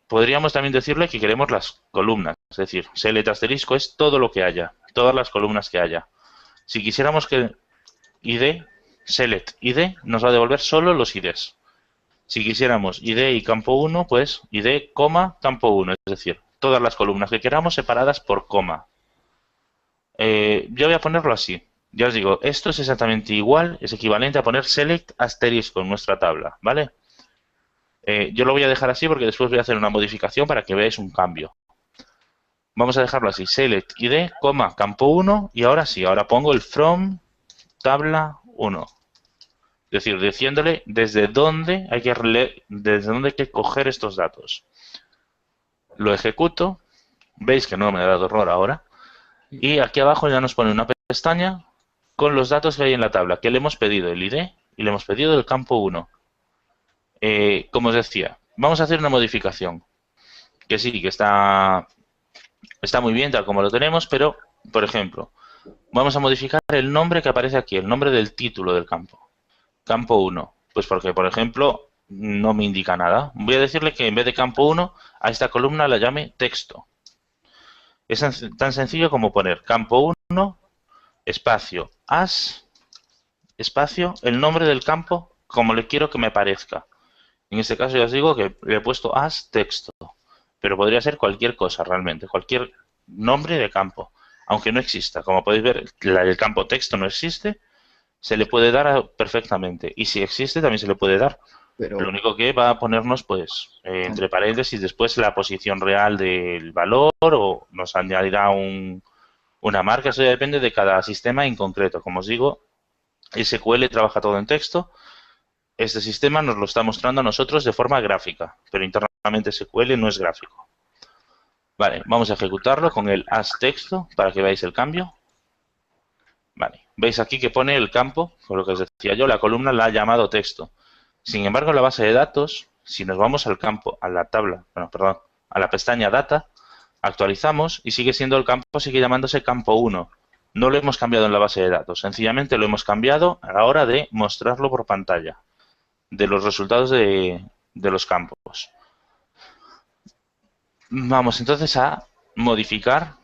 Podríamos también decirle que queremos las columnas, es decir, select asterisco es todo lo que haya, todas las columnas que haya. Si quisiéramos que id, select id, nos va a devolver solo los ids. Si quisiéramos id y campo 1, pues id, campo 1, es decir, todas las columnas que queramos separadas por coma. yo voy a ponerlo así. Ya os digo, esto es exactamente igual, es equivalente a poner select asterisco en nuestra tabla, ¿vale? Yo lo voy a dejar así porque después voy a hacer una modificación para que veáis un cambio. Vamos a dejarlo así, select id, coma, campo 1, y ahora sí, ahora pongo el from tabla 1. Es decir, diciéndole desde dónde desde dónde hay que coger estos datos. Lo ejecuto, veis que no me ha dado error ahora, y aquí abajo ya nos pone una pestaña con los datos que hay en la tabla, que le hemos pedido el ID y le hemos pedido el campo 1. Como os decía, vamos a hacer una modificación, que sí, que está muy bien tal como lo tenemos, pero, por ejemplo, vamos a modificar el nombre que aparece aquí, el nombre del título del campo. Campo 1, pues porque, por ejemplo, no me indica nada. Voy a decirle que en vez de campo 1, a esta columna la llame texto. Es tan sencillo como poner campo 1, espacio, as, espacio, el nombre del campo como le quiero que me parezca. En este caso ya os digo que le he puesto as texto, pero podría ser cualquier cosa realmente, cualquier nombre de campo, aunque no exista. Como podéis ver, el campo texto no existe, se le puede dar perfectamente, y si existe también se le puede dar. Pero, Lo único que va a ponernos, pues, entre paréntesis, después la posición real del valor, o nos añadirá una marca. Eso ya depende de cada sistema en concreto. Como os digo, SQL trabaja todo en texto. Este sistema nos lo está mostrando a nosotros de forma gráfica, pero internamente SQL no es gráfico. Vale, vamos a ejecutarlo con el as texto para que veáis el cambio. Vale, veis aquí que pone el campo, por lo que os decía yo, la columna la ha llamado texto. Sin embargo, en la base de datos, si nos vamos al campo, a la tabla, bueno, perdón, a la pestaña data, actualizamos y sigue siendo el campo, sigue llamándose campo 1. No lo hemos cambiado en la base de datos, sencillamente lo hemos cambiado a la hora de mostrarlo por pantalla, de los resultados de los campos. Vamos entonces a modificar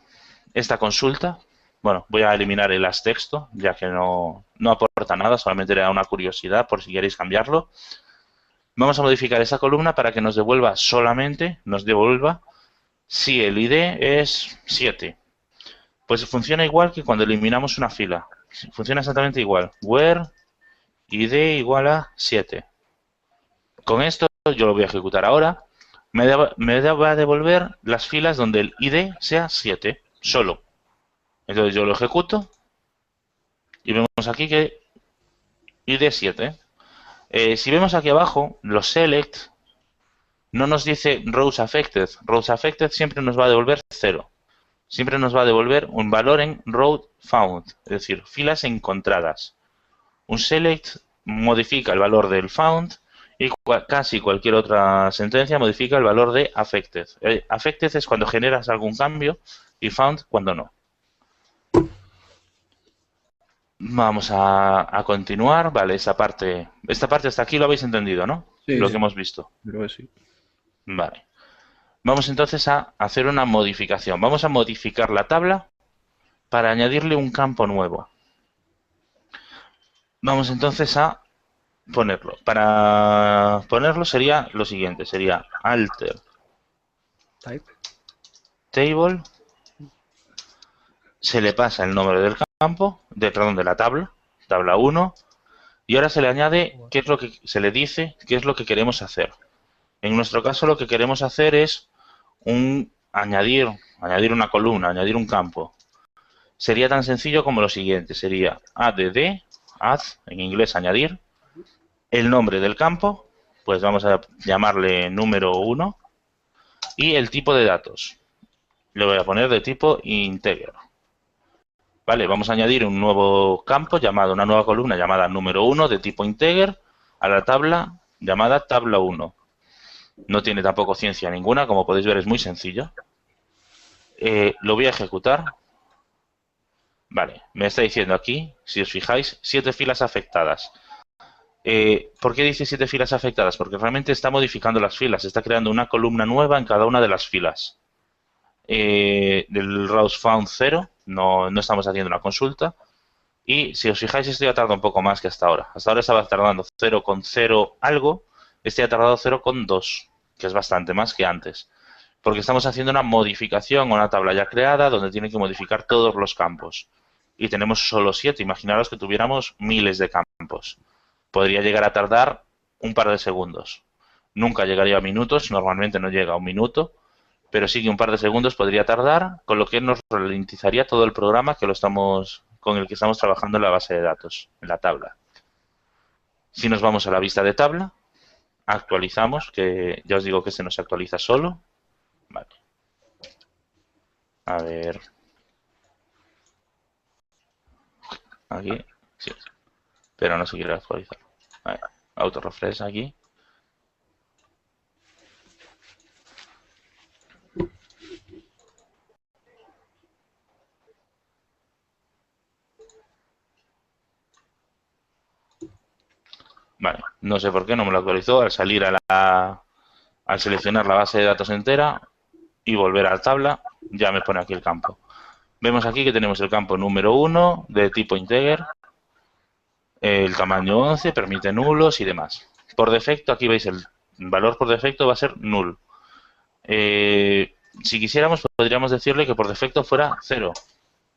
esta consulta. Bueno, voy a eliminar el as texto, ya que no aporta nada, solamente era una curiosidad por si queréis cambiarlo. Vamos a modificar esta columna para que nos devuelva solamente, si el ID es 7. Pues funciona igual que cuando eliminamos una fila. Funciona exactamente igual. Where ID igual a 7. Con esto yo lo voy a ejecutar ahora. Me va a devolver las filas donde el ID sea 7, solo. Entonces yo lo ejecuto y vemos aquí que ID 7. Si vemos aquí abajo, los select no nos dice rows affected. Rows affected siempre nos va a devolver 0. Siempre nos va a devolver un valor en row found, es decir, filas encontradas. Un select modifica el valor del found y casi cualquier otra sentencia modifica el valor de affected. Affected es cuando generas algún cambio y found cuando no. Vamos a continuar. Vale, esta parte hasta aquí lo habéis entendido, ¿no? Sí, Lo sí. que hemos visto. Creo que sí. Vale. Vamos entonces a hacer una modificación. Vamos a modificar la tabla para añadirle un campo nuevo. Vamos entonces a ponerlo. Para ponerlo sería lo siguiente. Sería alter Type. table. Se le pasa el nombre del campo, de la tabla, tabla 1. Y ahora se le añade qué es lo que se le dice, qué es lo que queremos hacer. En nuestro caso lo que queremos hacer es añadir una columna, añadir un campo. Sería tan sencillo como lo siguiente, sería add, en inglés añadir, el nombre del campo, pues vamos a llamarle número 1, y el tipo de datos. Le voy a poner de tipo integer. Vale, vamos a añadir un nuevo campo una nueva columna llamada número 1 de tipo integer a la tabla llamada tabla 1. No tiene tampoco ciencia ninguna, como podéis ver es muy sencillo. Lo voy a ejecutar. Vale, me está diciendo aquí, si os fijáis, 7 filas afectadas. ¿Por qué dice 7 filas afectadas? Porque realmente está modificando las filas, está creando una columna nueva en cada una de las filas. Del rows found 0, no estamos haciendo una consulta. Y si os fijáis, esto ya tarda un poco más que hasta ahora. Hasta ahora estaba tardando 0,0 algo, este ha tardado 0,2, que es bastante más que antes. porque estamos haciendo una modificación a una tabla ya creada donde tiene que modificar todos los campos. Y tenemos solo 7. Imaginaros que tuviéramos miles de campos. Podría llegar a tardar un par de segundos. Nunca llegaría a minutos, normalmente no llega a un minuto, pero sí que un par de segundos podría tardar, con lo que nos ralentizaría todo el programa con el que estamos trabajando en la base de datos, en la tabla. Si nos vamos a la vista de tabla, actualizamos, que ya os digo que se nos actualiza solo. Vale. A ver. Aquí, sí. Pero no se quiere actualizar. Vale. Auto refresh aquí. Vale, no sé por qué no me lo actualizó. Al salir al seleccionar la base de datos entera y volver a la tabla, ya me pone aquí el campo. Vemos aquí que tenemos el campo número 1 de tipo integer, el tamaño 11, permite nulos y demás. Por defecto, aquí veis el valor por defecto va a ser null. Si quisiéramos, podríamos decirle que por defecto fuera 0.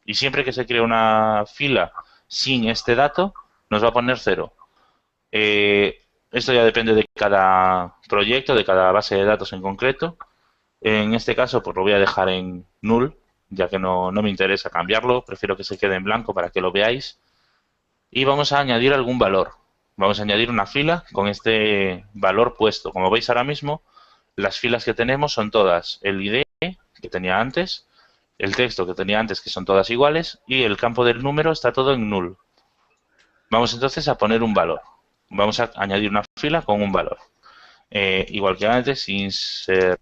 Y siempre que se cree una fila sin este dato, nos va a poner 0. Esto ya depende de cada proyecto, de cada base de datos en concreto. En este caso, pues lo voy a dejar en null, ya que no me interesa cambiarlo. Prefiero que se quede en blanco para que lo veáis. Y vamos a añadir algún valor. Vamos a añadir una fila con este valor puesto. Como veis ahora mismo, las filas que tenemos son todas el ID que tenía antes, el texto que tenía antes, que son todas iguales, y el campo del número está todo en null. Vamos entonces a poner un valor. Vamos a añadir una fila con un valor. Igual que antes, insert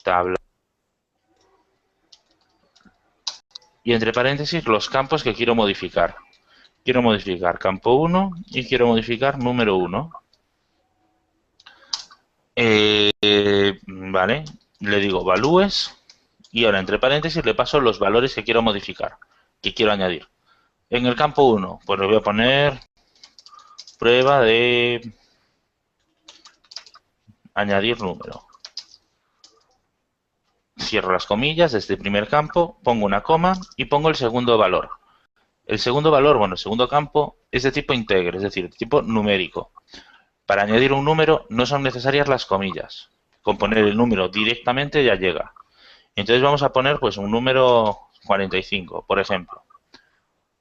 tabla. Y entre paréntesis los campos que quiero modificar. Quiero modificar campo 1 y quiero modificar número 1. Vale, le digo values y ahora entre paréntesis le paso los valores que quiero modificar, que quiero añadir. En el campo 1, pues le voy a poner prueba de añadir número. Cierro las comillas de este primer campo, pongo una coma y pongo el segundo valor. El segundo valor, bueno, el segundo campo es de tipo integer, es decir, de tipo numérico. Para añadir un número no son necesarias las comillas. Con poner el número directamente ya llega. Entonces vamos a poner pues un número 45, por ejemplo.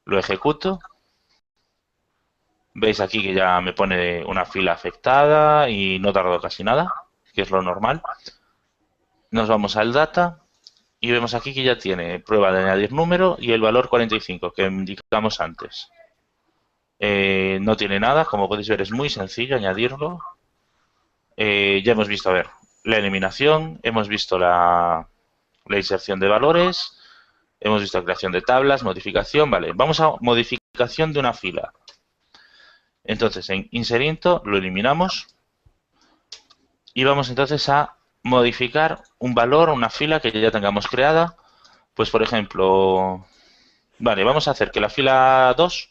Lo ejecuto. Veis aquí que ya me pone una fila afectada y no tardó casi nada, que es lo normal. Nos vamos al data y vemos aquí que ya tiene prueba de añadir número y el valor 45 que indicamos antes. No tiene nada, como podéis ver es muy sencillo añadirlo. Ya hemos visto, a ver, la eliminación, hemos visto la inserción de valores, hemos visto la creación de tablas, modificación, vale. Vamos a modificación de una fila. Entonces en inserinto lo eliminamos y vamos entonces a modificar un valor, una fila que ya tengamos creada. Pues por ejemplo, vale, vamos a hacer que la fila 2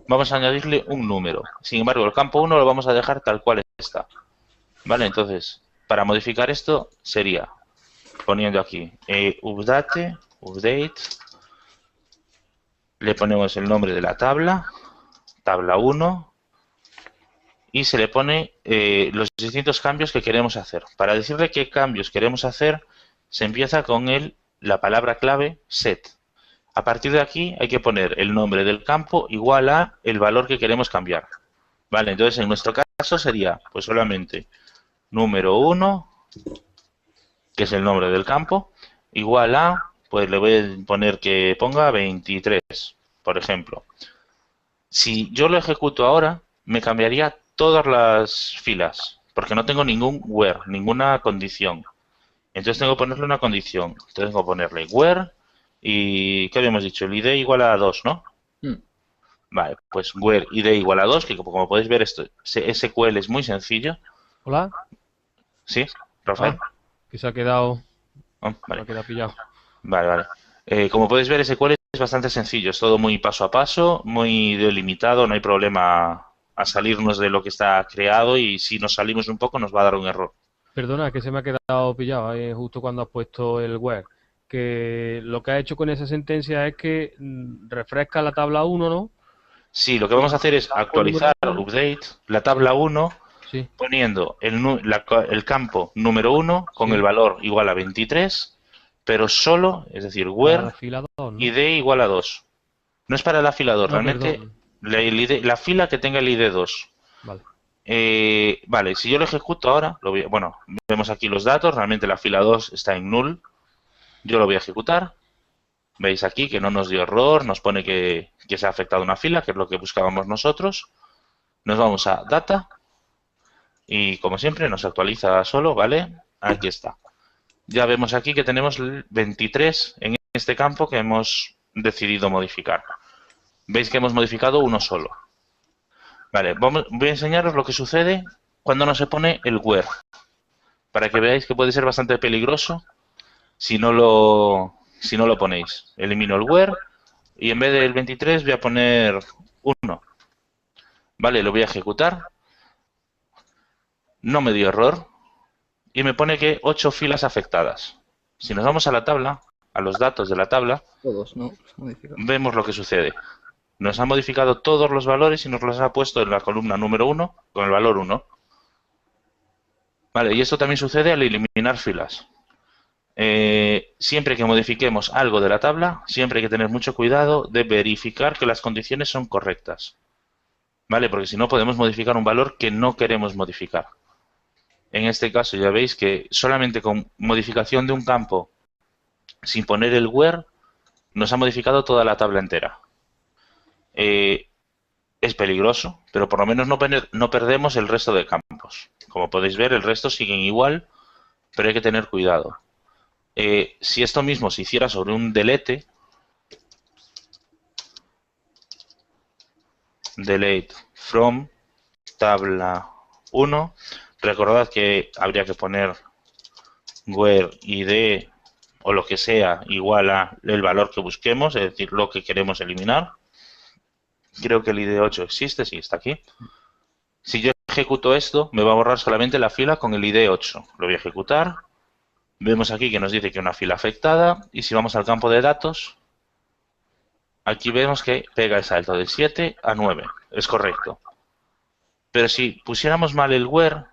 vamos a añadirle un número. Sin embargo, el campo 1 lo vamos a dejar tal cual está. Vale, entonces, para modificar esto sería poniendo aquí update, le ponemos el nombre de la tabla, tabla 1, y se le pone los distintos cambios que queremos hacer. Para decirle qué cambios queremos hacer, se empieza con la palabra clave set. A partir de aquí hay que poner el nombre del campo igual a el valor que queremos cambiar. Vale, entonces en nuestro caso sería pues solamente número 1, que es el nombre del campo, igual a, pues le voy a poner que ponga 23, por ejemplo. Si yo lo ejecuto ahora, me cambiaría todas las filas, porque no tengo ningún where, ninguna condición. Entonces tengo que ponerle una condición. Entonces tengo que ponerle where y, ¿qué habíamos dicho? El id igual a 2, ¿no? Vale, pues where id igual a 2, que como podéis ver, esto SQL es muy sencillo. Hola. ¿Sí, Rafael? Que se ha quedado, Vale. se ha quedado pillado. Vale. Como podéis ver, SQL es bastante sencillo. Es todo muy paso a paso, muy delimitado. No hay problema a salirnos de lo que está creado y si nos salimos un poco nos va a dar un error. Perdona, que se me ha quedado pillado justo cuando has puesto el where. Que lo que ha hecho con esa sentencia es que refresca la tabla 1, ¿no? Sí, lo que vamos a hacer es Campo número actualizar, 1. update, la tabla 1 Sí, poniendo el campo número 1 con el sí. valor igual a 23, pero solo, es decir, Para where la fila 2, ¿no? id igual a 2. No es para el afilador, No, realmente perdón. la fila que tenga el ID 2. Vale. Vale, si yo lo ejecuto ahora, bueno, vemos aquí los datos, realmente la fila 2 está en null. Yo lo voy a ejecutar. Veis aquí que no nos dio error, nos pone que se ha afectado una fila, que es lo que buscábamos nosotros. Nos vamos a Data y como siempre nos actualiza solo, ¿vale? Aquí está. Ya vemos aquí que tenemos el 23 en este campo que hemos decidido modificar. Veis que hemos modificado uno solo. Vale, voy a enseñaros lo que sucede cuando no se pone el where, para que veáis que puede ser bastante peligroso si no lo ponéis. Elimino el where y en vez del 23 voy a poner 1. Vale, lo voy a ejecutar. No me dio error y me pone que 8 filas afectadas. Si nos vamos a la tabla, a los datos de la tabla, Todos, ¿no? Se modifica. vemos lo que sucede. Nos ha modificado todos los valores y nos los ha puesto en la columna número 1 con el valor 1. Vale, y esto también sucede al eliminar filas. Siempre que modifiquemos algo de la tabla, siempre hay que tener mucho cuidado de verificar que las condiciones son correctas. ¿Vale? Porque si no podemos modificar un valor que no queremos modificar. En este caso ya veis que solamente con modificación de un campo sin poner el where nos ha modificado toda la tabla entera. Es peligroso, pero por lo menos no perdemos el resto de campos. Como podéis ver, el resto siguen igual, pero hay que tener cuidado. Si esto mismo se hiciera sobre un delete from tabla 1, recordad que habría que poner where id o lo que sea igual a el valor que busquemos, es decir, lo que queremos eliminar. Creo que el id 8 existe, sí, está aquí. Si yo ejecuto esto, me va a borrar solamente la fila con el id 8. Lo voy a ejecutar. Vemos aquí que nos dice que una fila afectada. Y si vamos al campo de datos, aquí vemos que pega el salto del 7 a 9. Es correcto. Pero si pusiéramos mal el where,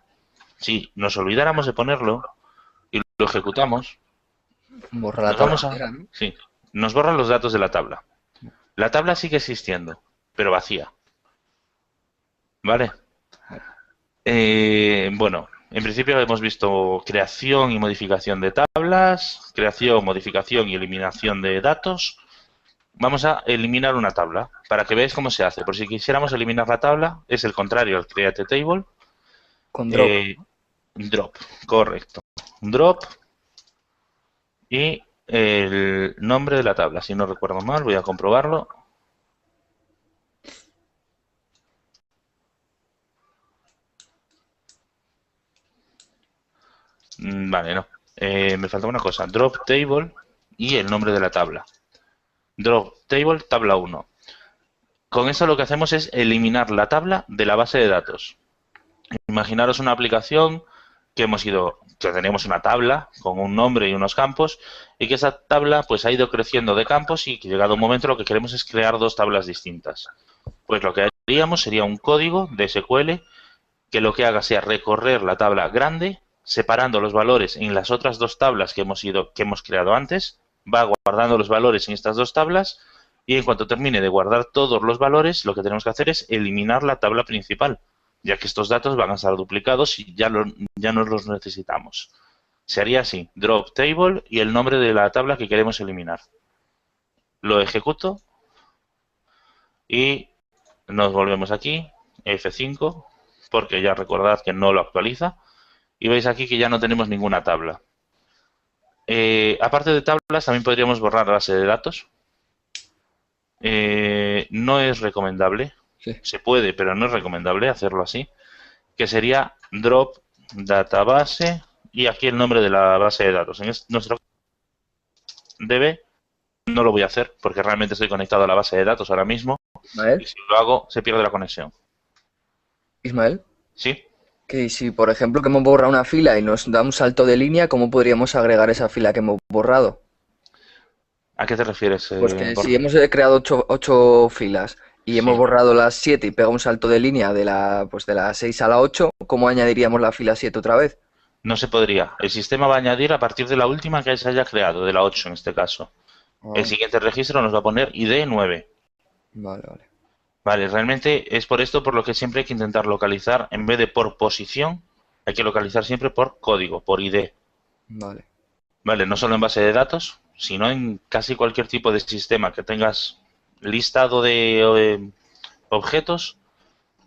si nos olvidáramos de ponerlo y lo ejecutamos, Borra la nos tabla vamos a... entera, ¿no? Sí, nos borran los datos de la tabla. La tabla sigue existiendo, pero vacía. ¿Vale? Bueno, en principio hemos visto creación y modificación de tablas, creación, modificación y eliminación de datos. Vamos a eliminar una tabla para que veáis cómo se hace. Por si quisiéramos eliminar la tabla, es el contrario al create table. Con drop. Drop, correcto. Drop y el nombre de la tabla. Si no recuerdo mal, voy a comprobarlo. Vale, no. Me falta una cosa. Drop table y el nombre de la tabla. Drop table, tabla 1. Con eso lo que hacemos es eliminar la tabla de la base de datos. Imaginaros una aplicación que tenemos una tabla con un nombre y unos campos y que esa tabla pues ha ido creciendo de campos y que llegado un momento lo que queremos es crear dos tablas distintas. Pues lo que haríamos sería un código de SQL que lo que haga sea recorrer la tabla grande, separando los valores en las otras dos tablas que hemos creado antes, va guardando los valores en estas dos tablas y en cuanto termine de guardar todos los valores, lo que tenemos que hacer es eliminar la tabla principal, ya que estos datos van a estar duplicados y ya no los necesitamos. Se haría así, drop table y el nombre de la tabla que queremos eliminar. Lo ejecuto y nos volvemos aquí, F5, porque ya recordad que no lo actualiza. Y veis aquí que ya no tenemos ninguna tabla. Aparte de tablas, también podríamos borrar la base de datos. No es recomendable. Sí. Se puede, pero no es recomendable hacerlo así. Que sería drop database y aquí el nombre de la base de datos. En nuestro DB no lo voy a hacer porque realmente estoy conectado a la base de datos ahora mismo. Y Ismael, si lo hago, se pierde la conexión. Ismael, ¿Sí? Que si, por ejemplo, que hemos borrado una fila y nos da un salto de línea, ¿cómo podríamos agregar esa fila que hemos borrado? ¿A qué te refieres, Pues que si Borja? hemos creado ocho filas y hemos Sí. borrado las 7 y pega un salto de línea pues de la 6 a la 8, ¿cómo añadiríamos la fila 7 otra vez? No se podría. El sistema va a añadir a partir de la última que se haya creado, de la 8 en este caso. El Ah, siguiente registro nos va a poner ID 9. vale, vale. Vale, realmente es por esto por lo que siempre hay que intentar localizar, en vez de por posición, hay que localizar siempre por código, por ID. Vale. Vale, no solo en base de datos, sino en casi cualquier tipo de sistema que tengas listado de objetos.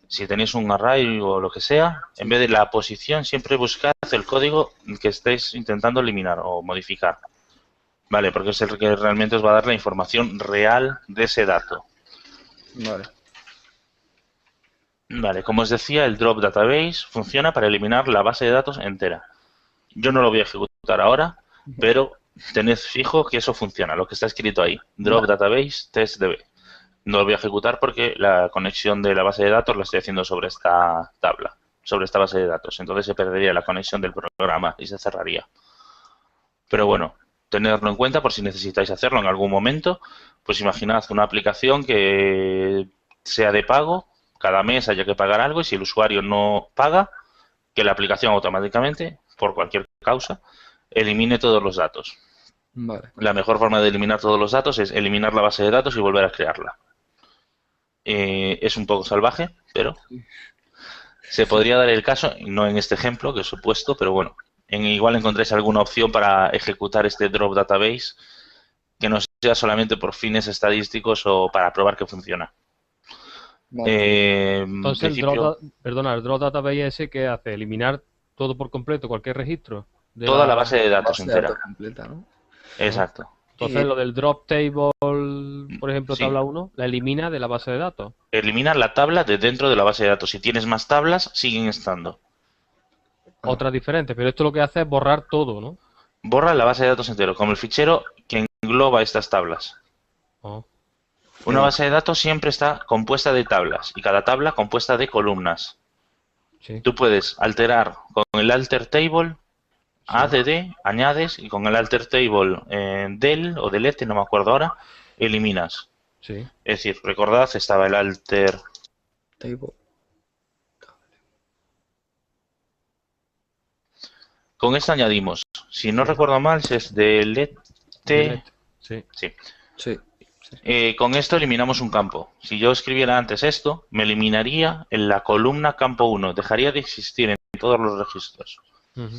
Si tenéis un array o lo que sea, en Sí. vez de la posición, siempre buscad el código que estéis intentando eliminar o modificar. Vale, porque es el que realmente os va a dar la información real de ese dato. Vale. Vale, como os decía, el drop database funciona para eliminar la base de datos entera. Yo no lo voy a ejecutar ahora, pero tened fijo que eso funciona, lo que está escrito ahí. Drop Vale. database testdb. No lo voy a ejecutar porque la conexión de la base de datos la estoy haciendo sobre esta tabla, sobre esta base de datos. Entonces se perdería la conexión del programa y se cerraría. Pero bueno, tenerlo en cuenta por si necesitáis hacerlo en algún momento. Pues imaginad una aplicación que sea de pago, cada mes haya que pagar algo y si el usuario no paga, que la aplicación automáticamente, por cualquier causa, elimine todos los datos. Vale. La mejor forma de eliminar todos los datos es eliminar la base de datos y volver a crearla. Es un poco salvaje, pero se podría dar el caso, no en este ejemplo que os he puesto, pero bueno, igual encontréis alguna opción para ejecutar este drop database que no sea solamente por fines estadísticos o para probar que funciona. Vale. En Entonces, principio, el drop database ese que hace eliminar todo por completo, cualquier registro de toda la base de La datos base de datos entera. completa, ¿no? ¿no? Exacto. Entonces, lo del drop table, por ejemplo, Sí. tabla 1, la elimina de la base de datos. Elimina la tabla de dentro de la base de datos. Si tienes más tablas, siguen estando. Otra diferente, pero esto lo que hace es borrar todo, ¿no? Borra la base de datos entero, como el fichero que engloba estas tablas. Oh, Una base de datos siempre está compuesta de tablas y cada tabla compuesta de columnas. sí, Tú puedes alterar con el alter table, sí, add, añades y con el alter table del o delete, no me acuerdo ahora, eliminas. sí. Es decir, recordad, estaba el alter. Table. Con esto añadimos, si no recuerdo mal, si es delete. Delete, sí. Sí. Sí. Con esto eliminamos un campo. Si yo escribiera antes esto, me eliminaría en la columna campo 1. Dejaría de existir en todos los registros. Ujú.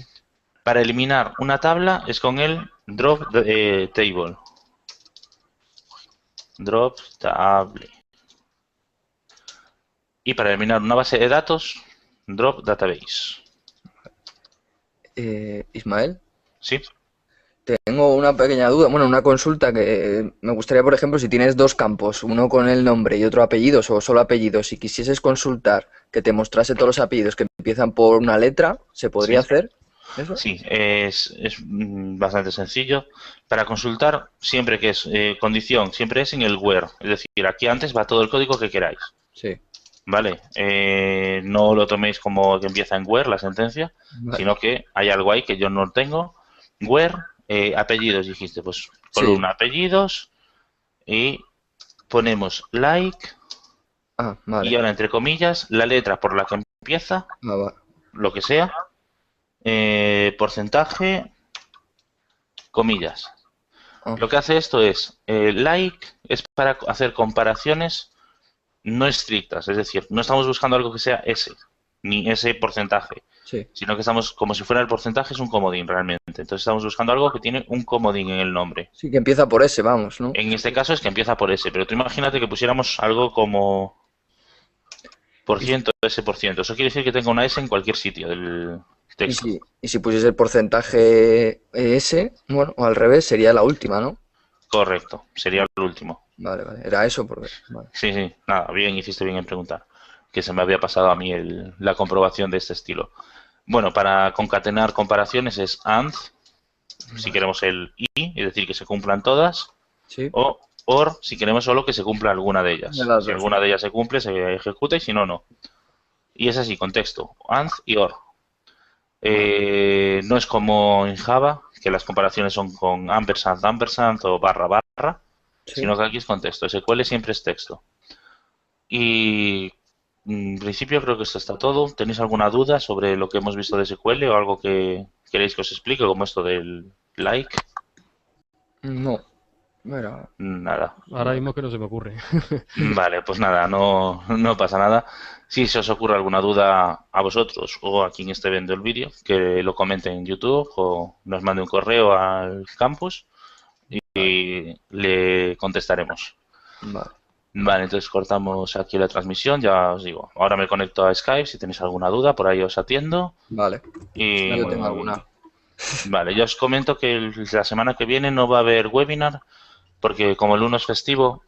Para eliminar una tabla es con el drop table. Drop table. Y para eliminar una base de datos, drop database. Ismael, ¿Sí? tengo una pequeña duda, bueno, una consulta que me gustaría, por ejemplo, si tienes dos campos, uno con el nombre y otro apellidos o solo apellidos, si quisieses consultar que te mostrase todos los apellidos que empiezan por una letra, ¿se podría Sí. hacer eso? Sí, es bastante sencillo. Para consultar, siempre que es condición, siempre es en el where. Es decir, aquí antes va todo el código que queráis. Sí. ¿Vale? No lo toméis como que empieza en where la sentencia, Vale. sino que hay algo ahí que yo no tengo. Where, apellidos, dijiste, pues Sí. columna apellidos y ponemos like Ah, y vale. ahora entre comillas la letra por la que empieza, Ah, va. lo que sea, porcentaje, comillas. Ah, Lo que hace esto es, like es para hacer comparaciones no estrictas, es decir, no estamos buscando algo que sea ese, ni ese porcentaje, sí. sino que estamos, como si fuera el porcentaje, es un comodín realmente. Entonces estamos buscando algo que tiene un comodín en el nombre. Sí, que empieza por ese, vamos, ¿no? En este caso es que empieza por ese, pero tú imagínate que pusiéramos algo como por ciento, ese por ciento. Eso quiere decir que tenga una S en cualquier sitio del Y texto. si pusiese el porcentaje ese, bueno, o al revés, sería la última, ¿no? Correcto, sería el último. Vale, vale. Era eso porque. Vale. Sí, sí, nada, bien, hiciste bien en preguntar. Que se me había pasado a mí la comprobación de este estilo. Bueno, para concatenar comparaciones es AND, si queremos el I, es decir, que se cumplan todas, Sí. o OR, si queremos solo que se cumpla alguna de ellas. De las Si dos. alguna de ellas se cumple, se ejecuta y si no, no. Y es así, con texto, AND y OR. No es como en Java, que las comparaciones son con ampersand, ampersand o barra, barra, Sí. sino que aquí es con texto. SQL siempre es texto. Y en principio creo que esto está todo. ¿Tenéis alguna duda sobre lo que hemos visto de SQL o algo que queréis que os explique, como esto del like? No. Mira, Nada. Ahora mismo que no se me ocurre. Vale, pues nada, no pasa nada. Si se os ocurre alguna duda a vosotros o a quien esté viendo el vídeo, que lo comente en YouTube o nos mande un correo al campus y le contestaremos. vale. Vale, entonces cortamos aquí la transmisión, ya os digo. Ahora me conecto a Skype, si tenéis alguna duda, por ahí os atiendo. Vale. Y Ya yo tengo alguna. vale, ya os comento que la semana que viene no va a haber webinar, porque como el lunes es festivo,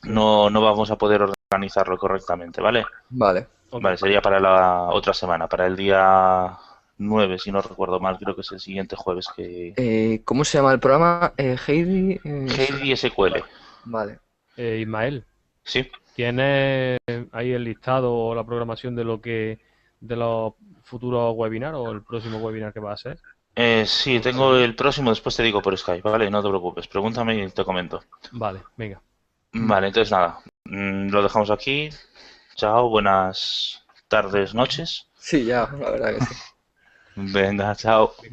no vamos a poder organizarlo correctamente, ¿vale? Vale. Ok. Vale, sería para la otra semana, para el día 9 si no recuerdo mal, creo que es el siguiente jueves que... ¿Cómo se llama el programa? Heidi. Heidi SQL, Vale. Ismael, ¿sí? ¿tienes ahí el listado o la programación de los futuros webinars o el próximo webinar que va a ser? Sí, tengo el próximo, después te digo por Skype, ¿vale? No te preocupes, pregúntame y te comento. Vale, venga. Vale, entonces nada, lo dejamos aquí. Chao, buenas tardes, noches. Sí, ya, la verdad que sí. Venga, chao.